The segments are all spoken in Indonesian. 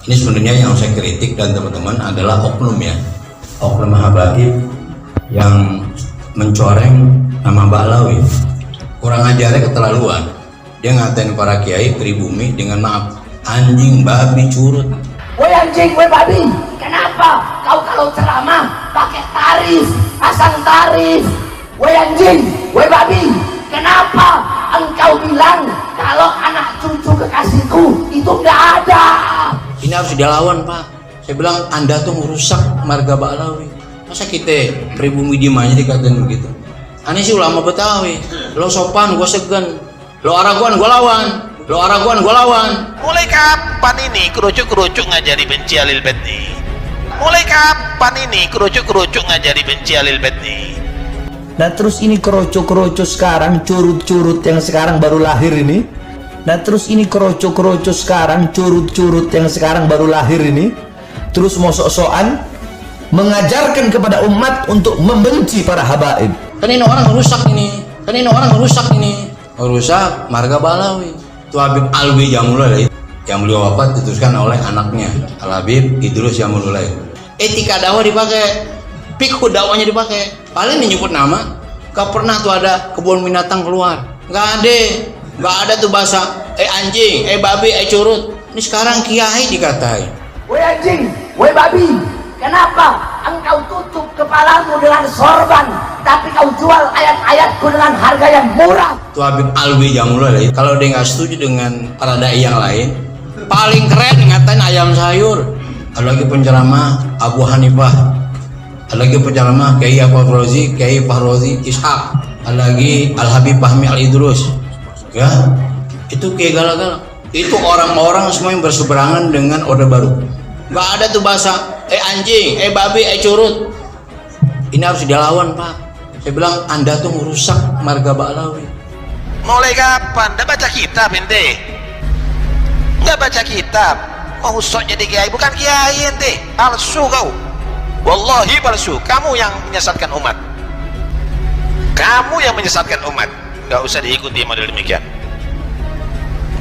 Ini sebenarnya yang saya kritik dan teman-teman adalah oknum ya, oknum habaib yang mencoreng nama Mbak Alawi. Kurang ajarnya keterlaluan. Dia ngatain para kiai pribumi dengan maaf, anjing, babi, curut. Woi anjing, woi babi, kenapa kau kalau ceramah pakai taris, pasang taris? Woi anjing, woi babi, kenapa engkau bilang kalau anak cucu kekasihku itu nggak ada? Ini harus dilawan Pak. Saya bilang Anda tuh merusak marga Mbak Alawi. Masa kita pribumi dimanya dikatain begitu? Aneh sih ulama Betawi. Lo sopan, gua segan. Lo araguan, gua lawan. Lo araguan, gua lawan. Mulai kapan ini kerucuk-kerucuk ngajari benci alil beti? Mulai kapan ini kerucuk-kerucuk ngajari benci alil beti? Nah terus ini kerucuk-kerucuk sekarang, curut-curut yang sekarang baru lahir ini. Nah terus ini kerucuk-kerucuk sekarang, curut-curut yang sekarang baru lahir ini. Terus mau sok-sokan mengajarkan kepada umat untuk membenci para habaib. Kan ini orang rusak ini. Kan ini orang rusak ini. Rusak marga Mbak Alawi. Itu Habib Alwi Jamululai yang beliau wafat diteruskan oleh anaknya Al Habib Idrus Jamululai. Etika dakwah dipakai, fikih dakwahnya dipakai. Paling nyebut nama, gak pernah tuh ada kebun binatang keluar. Gak ada tuh bahasa anjing, babi, curut. Ini sekarang kiai dikatain. Woi anjing, woi babi, kenapa engkau tutup kepalamu dengan sorban, tapi kau jual ayat-ayatku dengan harga yang murah? Itu Habib Alwi Jamululai. Kalau dia nggak setuju dengan para dai yang lain, paling keren ngatain ayam sayur. Ada lagi penceramah Abu Hanifah, ada lagi penceramah Kiai Fahrozi, Kiai Fahrozi Ishaq, ada lagi Al Habib Fahmi Al Idrus. Ya, itu kayak galak-galak. Itu orang-orang semua yang berseberangan dengan Orde Baru. Nggak ada tuh bahasa anjing, babi, curut. Ini harus dilawan Pak. Saya bilang Anda tuh merusak marga Mbak Alawi. Mulai kapan? Nggak baca kitab ente? Nggak baca kitab? Mau sok jadi kiai? Bukan kiai ente, palsu kau. Wallahi palsu. Kamu yang menyesatkan umat. Kamu yang menyesatkan umat. Nggak usah diikuti model demikian.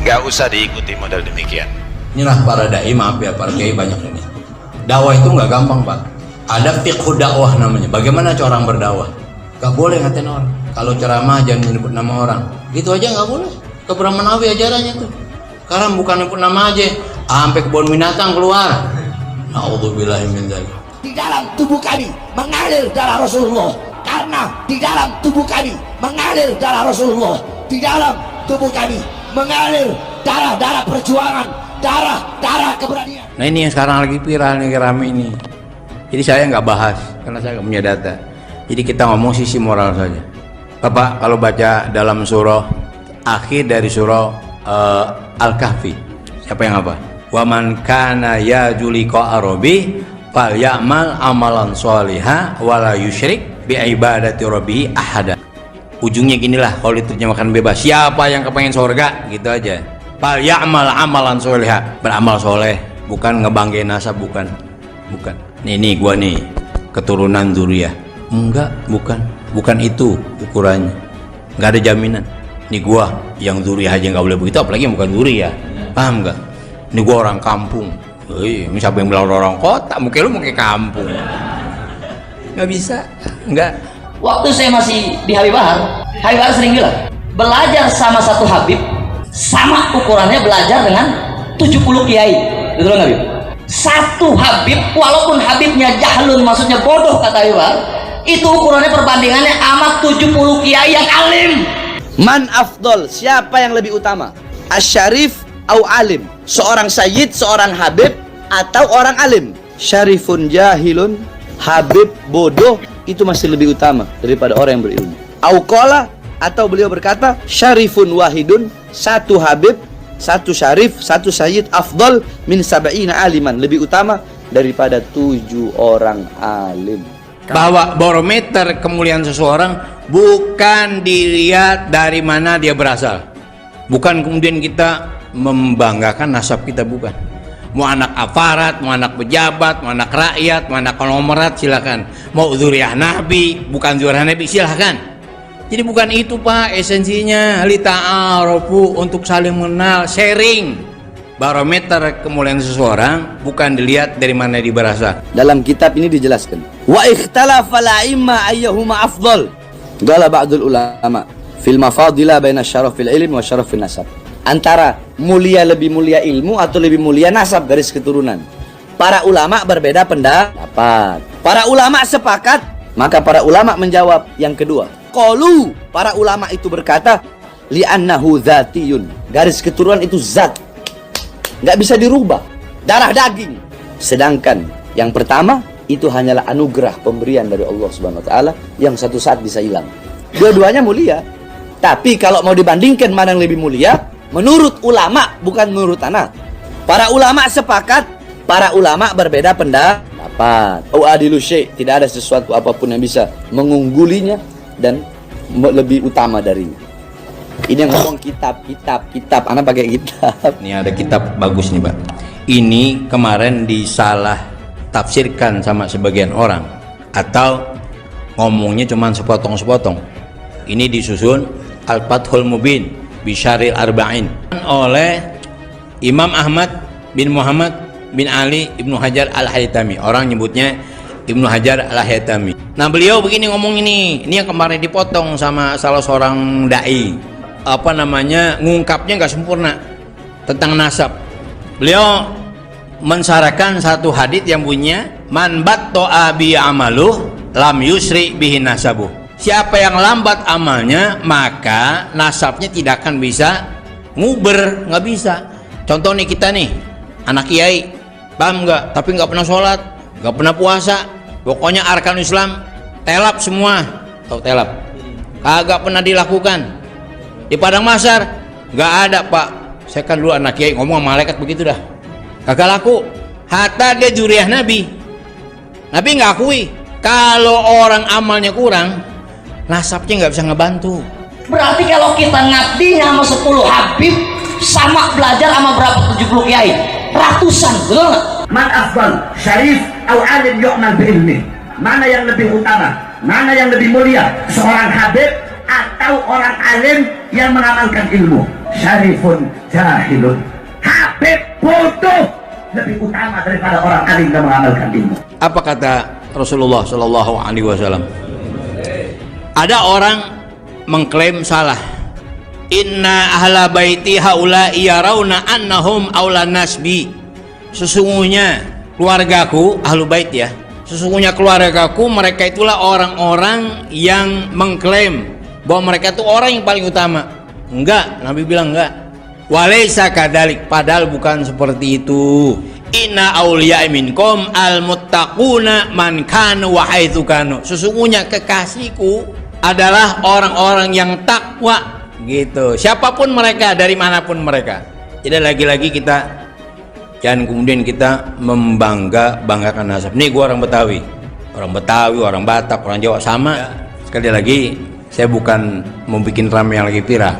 Nggak usah diikuti model demikian. Inilah para dai, maaf ya, para kiai banyak ini. Dakwah itu nggak gampang Pak. Ada fiqh dakwah namanya. Bagaimana cara orang berdakwah? Gak boleh ngatain orang. Kalau ceramah jangan menyebut nama orang. Gitu aja nggak boleh. Kebrahmanawi ajarannya tuh. Sekarang bukan nyebut nama aja, sampai kebun binatang keluar. Na'udzubillahi min dzalik. Di dalam tubuh kami mengalir darah Rasulullah. Karena di dalam tubuh kami mengalir darah Rasulullah. Di dalam tubuh kami mengalir darah-darah perjuangan, darah-darah keberanian. Nah ini yang sekarang lagi viral nih, rame ini. Jadi saya nggak bahas karena saya nggak punya data. Jadi kita ngomong sisi moral saja. Bapak kalau baca dalam surah akhir dari surah Al-Kahfi, siapa yang apa? Wa man kana yarju liqa'a rabbih falyamal amalan sholihan wala yusyrik bi ibadati rabbih ahada. Ujungnya ginilah kalau diterjemahkan bebas, siapa yang kepengen surga, gitu aja. Falyamal amalan sholihan, beramal soleh, bukan ngebanggain nasab, bukan. Nih gua nih keturunan Dzurriyyah. Enggak, bukan itu ukurannya. Enggak ada jaminan. Nih gua yang Dzurriyyah aja nggak boleh begitu, apalagi yang bukan Dzurriyyah. Paham nggak? Nih gua orang kampung. Ini siapa yang bilang orang kota? Mungkin lu mau ke kampung. Nggak bisa, nggak. Waktu saya masih di Habib Bahar sering bilang, belajar sama satu Habib sama ukurannya belajar dengan 70 kiai. Betul nggak Habib? Satu Habib, walaupun Habibnya jahlun, maksudnya bodoh kata Habib Bahar, itu ukurannya perbandingannya amat 70 kiai yang alim. Man afdol, siapa yang lebih utama? Asyarif au alim? Seorang sayyid, seorang habib, atau orang alim? Syarifun jahilun, habib bodoh, itu masih lebih utama daripada orang yang berilmu. Auqala, atau beliau berkata syarifun wahidun, satu habib, satu syarif, satu sayyid afdol min sab'ina aliman, lebih utama daripada 7 orang alim. Bahwa barometer kemuliaan seseorang bukan dilihat dari mana dia berasal, bukan kemudian kita membanggakan nasab kita, bukan. Mau anak aparat, mau anak pejabat, mau anak rakyat, mau anak konglomerat, silakan. Mau dzurriyyah Nabi, bukan dzurriyyah Nabi, silakan. Jadi bukan itu Pak esensinya. Li ta'arufu, untuk saling mengenal, sharing. Barometer kemuliaan seseorang bukan dilihat dari mana dia berasal. Dalam kitab ini dijelaskan, wa ikhtalafa al-a'imma ayyuhuma afdal. Qala ba'dul ulama fil mafadila baina syarafil ilmi wa syarafin nasab. Antara mulia lebih mulia ilmu atau lebih mulia nasab garis keturunan. Para ulama berbeda pendapat. Para ulama sepakat, maka para ulama menjawab yang kedua. Qalu, para ulama itu berkata, li'annahu dzatiyun. Garis keturunan itu zat. Nggak bisa dirubah, darah daging. Sedangkan yang pertama itu hanyalah anugerah pemberian dari Allah Subhanahu wa taala yang satu saat bisa hilang. Dua-duanya mulia. Tapi kalau mau dibandingkan mana yang lebih mulia, menurut ulama bukan menurut ana. Para ulama sepakat, para ulama berbeda pendapat. Adilu syai', tidak ada sesuatu apapun yang bisa mengunggulinya dan lebih utama darinya. Ini yang ngomong kitab. Anak pakai kitab. Ini ada kitab bagus nih, Pak. Ini kemarin disalah tafsirkan sama sebagian orang, atau ngomongnya cuma sepotong-sepotong. Ini disusun Al-Fathul Mubin Bisyaril Arba'in oleh Imam Ahmad bin Muhammad bin Ali Ibnu Hajar Al-Haytami. Orang nyebutnya Ibnu Hajar Al-Haytami. Nah, beliau begini ngomong ini yang kemarin dipotong sama salah seorang dai. Ngungkapnya nggak sempurna tentang nasab. Beliau mensyaratkan satu hadits yang bunyinya, man batta'a bi amaluh lam yusri bihi nasabuh. Siapa yang lambat amalnya, maka nasabnya tidak akan bisa nguber, nggak bisa. Contoh nih, kita nih anak kiai, paham nggak? Tapi nggak pernah sholat, nggak pernah puasa, pokoknya arkan Islam telap semua. Tahu telap? Kagak pernah dilakukan. Di Padang Mahsyar nggak ada, Pak. Saya kan dulu anak kiai, ngomong sama malaikat begitu dah, kagak laku. Hatta dia juriah Nabi nggak akui. Kalau orang amalnya kurang, nasabnya nggak bisa ngebantu. Berarti kalau kita ngabdi sama 10 habib, sama belajar sama berapa 70 kiai, ratusan, betul nggak? Man afdal, syarif atau alim yu'mal bi'ilmi? Mana yang lebih utama? Mana yang lebih mulia? Seorang habib atau orang alim yang mengamalkan ilmu? Syarifun jahilun. Habib bodoh lebih utama daripada orang alim yang mengamalkan ilmu. Apa kata Rasulullah Shallallahu Alaihi Wasallam? Ada orang mengklaim salah. Inna ahla baiti haula yarawna annahum aula nasbi. Sesungguhnya keluargaku, ahlu bait ya, sesungguhnya keluargaku, mereka itulah orang-orang yang mengklaim bahwa mereka itu orang yang paling utama. Enggak, Nabi bilang enggak. Walaysa kadzalik, padahal bukan seperti itu. Inna auliya minkum almuttaquna man kanu wa haitsu kanu. Sesungguhnya kekasihku adalah orang-orang yang takwa, gitu. Siapapun mereka, dari manapun mereka. Jadi lagi-lagi kita jangan kemudian kita membanggakan nasab. Nih gua orang Betawi, orang Batak, orang Jawa sama. Sekali lagi, saya bukan mau bikin rame yang lagi viral.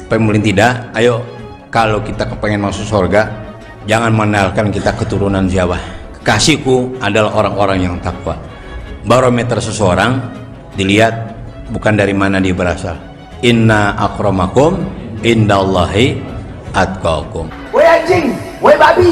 Paling tidak, ayo kalau kita kepengen masuk surga, jangan mengenalkan kita keturunan siapa. Kekasihku adalah orang-orang yang takwa. Barometer seseorang dilihat bukan dari mana dia berasal. Inna akramakum indallahi atqakum. Woi anjing, woi babi,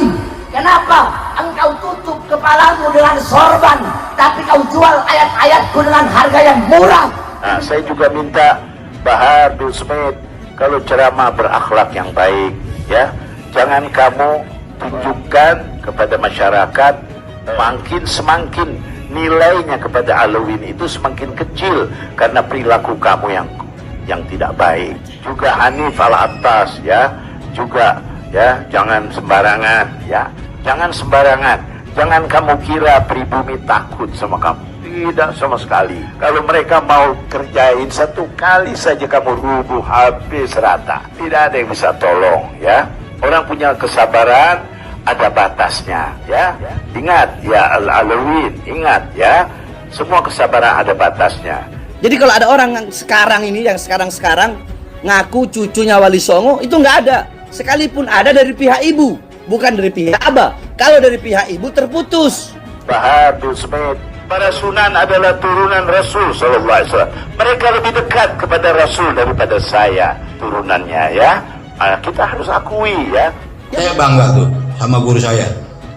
kenapa engkau tutup kepalamu dengan sorban, tapi kau jual ayat-ayatku dengan harga yang murah? Nah, saya juga minta Bahar bin Smith, kalau ceramah berakhlak yang baik, ya, jangan kamu tunjukkan kepada masyarakat makin semakin nilainya kepada Alawin itu semakin kecil karena perilaku kamu yang tidak baik. Juga Hanif Al-Attas, ya, juga ya, jangan sembarangan, ya, jangan sembarangan. Jangan kamu kira pribumi takut sama kamu. Tidak sama sekali. Kalau mereka mau kerjain satu kali saja kamu rubuh habis rata. Tidak ada yang bisa tolong, ya. Orang punya kesabaran ada batasnya, ya. Ingat ya Al-Alawin, ingat ya. Semua kesabaran ada batasnya. Jadi kalau ada orang yang sekarang ini, yang sekarang ngaku cucunya Wali Songo, itu nggak ada. Sekalipun ada dari pihak ibu, bukan dari pihak abah. Kalau dari pihak ibu terputus. Bahar bin Smith, para sunan adalah turunan Rasul Sallallahu Alaihi Wasallam. Mereka lebih dekat kepada Rasul daripada saya turunannya, ya. Kita harus akui, ya. Saya bangga tuh sama guru saya,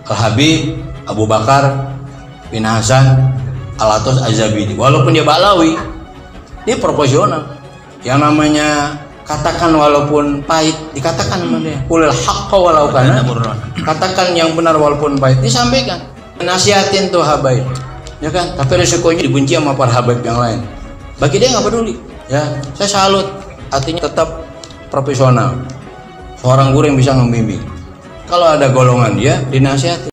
Al-Habib Abu Bakar bin Hasan Al-Atos Az-Zabidi. Walaupun dia Ba'lawi, dia proporsional. Yang namanya katakan walaupun pahit, dikatakan sama dia. Qulil haqqa walau kana murran. Katakan yang benar walaupun pahit, disampaikan. Nasihatin tuh habaib, ya kan? Tapi resikonya dibenci sama para habaib yang lain. Bagi dia nggak peduli. Ya, saya salut. Artinya tetap profesional. Seorang guru yang bisa membimbing. Kalau ada golongan dia dinasihati.